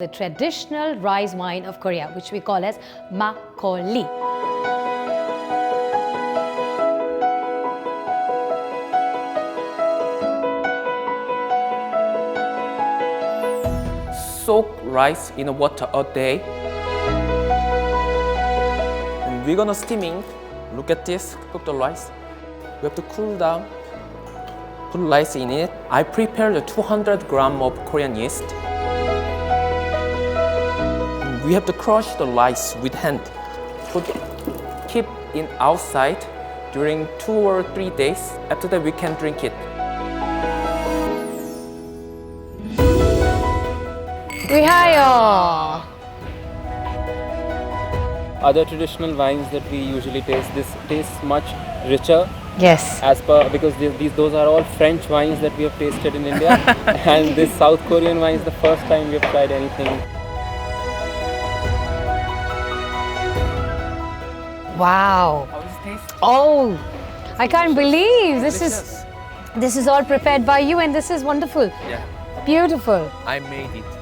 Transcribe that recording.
The traditional rice wine of Korea, which we call as Makgeolli. Soak rice in water a day. And we're gonna steaming. Look at this, cook the rice. We have to cool down, put rice in it. I prepared 200 grams of Korean yeast. We have to crush the rice with hand. Keep it outside during 2 or 3 days. After that, we can drink it. Vihayo! Other traditional wines that we usually taste, this tastes much richer. Yes. Because those are all French wines that we have tasted in India, and this South Korean wine is the first time we have tried anything. Wow. How does it taste? Oh, I can't believe this is all prepared by you, and this is wonderful. Yeah, Beautiful. I made it.